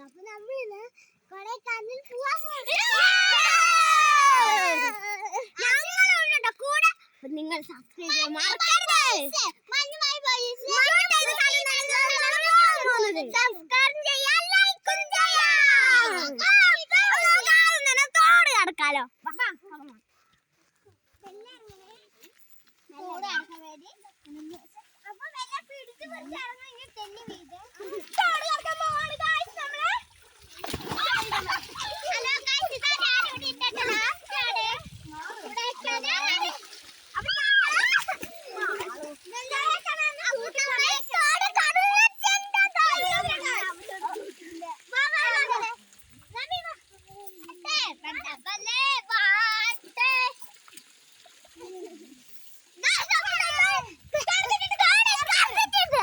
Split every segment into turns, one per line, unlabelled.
അപ്പൊ നമ്മളിന്ന് കൊടൈക്കനാലിൽ പോവാൻ കൂടെ. നിങ്ങൾ സബ്സ്ക്രൈബ് ചെയ്യാൻ മറക്കരുത്. സബ്സ്ക്രൈബ് ചെയ്യാൻ ലൈക്കും ചെയ്യാം. തോട് കടക്കാലോ. അപ്പൊ വെല്ല പിടിച്ചു പറിച്ചിറങ്ങാൻ ഇങ്ങനെ തെന്നി വീട് തോട് കടക്കാൻ പോവാണ് ഗായ്സ് നമ്മള്. ഹലോ ഗായ്സ്, ഇതാ ഞാൻ ഇവിടെ ഇട്ടിട്ടുള്ള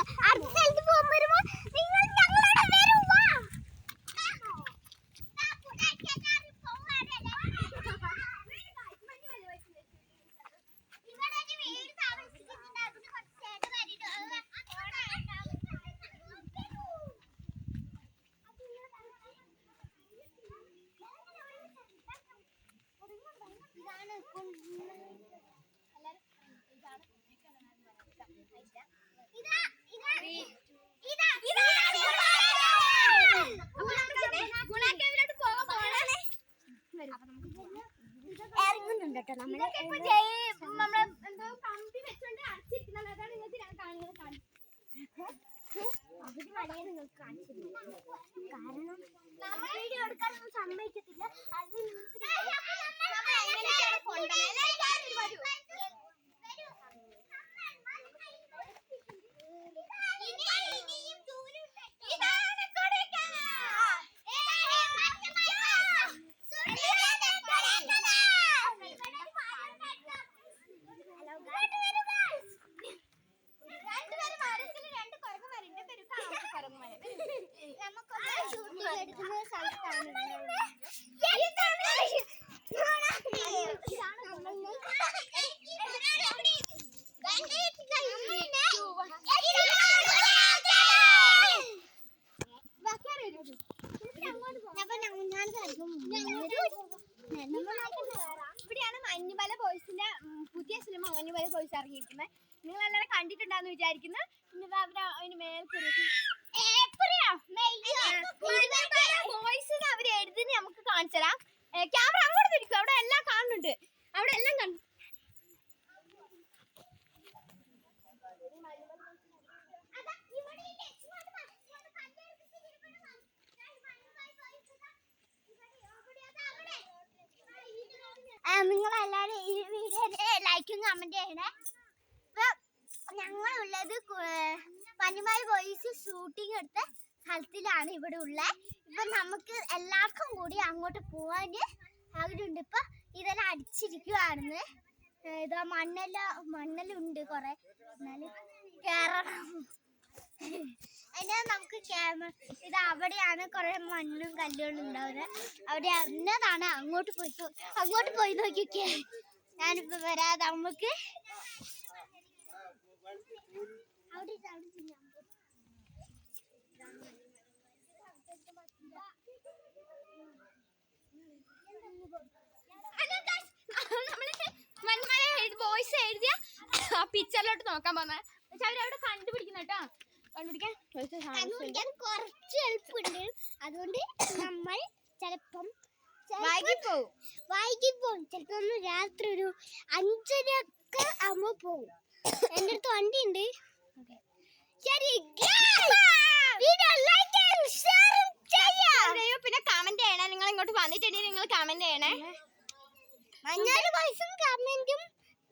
ഇറങ്ങുന്നുണ്ട് കേട്ടോ നമ്മള്. നമ്മളെന്തോ കമ്പി വെച്ചോണ്ട് അടച്ചിരിക്കുന്നത്, അതാണ് നിങ്ങൾക്ക് ഞാൻ കാണുന്നത്. അവര് വഴിയെ നിങ്ങൾക്ക് കാണിച്ചില്ല, കാരണം നമ്മൾ വീഡിയോ എടുക്കാനൊന്നും സമ്മതിക്കത്തില്ല. അത് ഇവിടെയാണ് മഞ്ഞുമല ബോയ്സിന്റെ പുതിയ സിനിമ മഞ്ഞുമല ബോയ്സ് ഇറങ്ങിയിരിക്കുന്നത്. നിങ്ങൾ എല്ലാവരും കണ്ടിട്ടുണ്ടാന്ന് വിചാരിക്കുന്നു. പിന്നെ അതിന് ബോയ്സ് അവര് എഴുതി നമുക്ക് കാണിച്ചു തരാം. ക്യാമറ അങ്ങോട്ട് തിരിക്കും, അവിടെ എല്ലാം കാണുന്നുണ്ട്, അവിടെ എല്ലാം കണ്ടു. നിങ്ങളെല്ലാവരും ഈ വീഡിയോ ലൈക്കും കമന്റ് ചെയ്യണേ. ഞങ്ങളുള്ളത് മഞ്ഞുമല ബോയ്സ് ഷൂട്ടിംഗ് എടുത്ത സ്ഥലത്തിലാണ് ഇവിടെ ഉള്ളത്. ഇപ്പൊ നമുക്ക് എല്ലാവർക്കും കൂടി അങ്ങോട്ട് പോവാൻ ആഗ്രഹമുണ്ട്. ഇപ്പൊ ഇതെല്ലാം അടിച്ചിരിക്കുവാണെന്ന്. ഇതാ മണ്ണെല്ലുണ്ട് കൊറേ, എന്നാലും കേറണം. അതിന് നമുക്ക് ഇത് അവിടെയാണ് കുറെ മണ്ണും കല്ലുകളും ഉണ്ടാവുന്നത്. അവിടെ അറിഞ്ഞതാണ്. അങ്ങോട്ട് പോയി നോക്കിയൊക്കെ. ഞാനിപ്പോ വരാതെ നമുക്ക് ബോയ്സ് എഴുതിയ പിക്ചറിലോട്ട് നോക്കാൻ പോകുന്നത്. അവരവിടെ കണ്ടുപിടിക്കുന്ന കേട്ടോ. കണ്ടുപിടിക്കാൻ കുറച്ച് എളുപ്പമുണ്ട്. അതുകൊണ്ട് നമ്മൾ ചിലപ്പം വൈകിപ്പോവും. ചിലപ്പോ രാത്രി ഒരു 5:30 ആകുമ്പോ പോവും. എന്റെ അടുത്ത് വണ്ടി ഉണ്ട്. പിന്നെ കമന്റ് ചെയ്യണേ. നിങ്ങൾ ഇങ്ങോട്ട് വന്നിട്ടുണ്ടെങ്കിൽ നിങ്ങൾ കമന്റ് ചെയ്യണേ. മഞ്ഞാല് വയസ്സും കമന്റും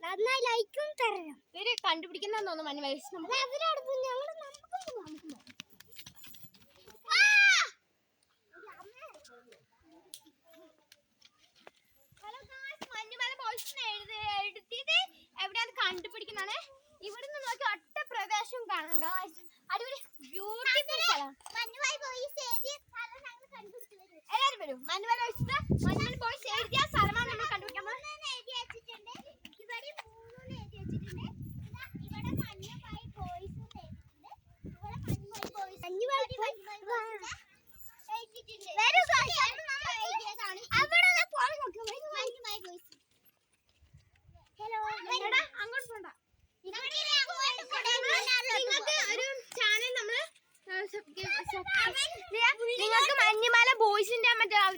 നന്നായി ലൈക്കും തരണം. ഇവര് കണ്ടുപിടിക്കുന്ന തോന്നുന്നു മഞ്ഞ വയസ്സ്. മഞ്ഞുമല ബോയ്സ് എഴുതിയത് എവിടെയാണ് കണ്ടുപിടിക്കുന്നതാണ്. ഇവിടുന്ന് നോക്കി ഒറ്റ പ്രദേശവും കാണാം. അടിപൊളി ബ്യൂട്ടിഫുൾ സ്ഥലം. എല്ലാവരും വരും. മഞ്ഞുമല ബോയ്സ് എഴുതിയ സ്ഥലമാണ് നമ്മൾ കണ്ടുപിടിക്കാൻ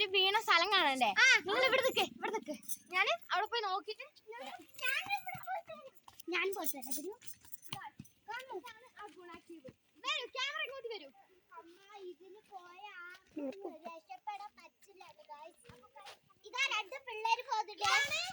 അവര് വീണ സ്ഥലം കാണണ്ടേ? നിങ്ങൾ ഇവിടെ നിക്ക്. ഞാൻ അവിടെ പോയി നോക്കിട്ട് ഞാൻ പോയിട്ട് ക്യാമറ ഇങ്ങോട്ട് വരൂ. ഇതാ രണ്ട് പിള്ളേര് പോകുന്നുണ്ട്.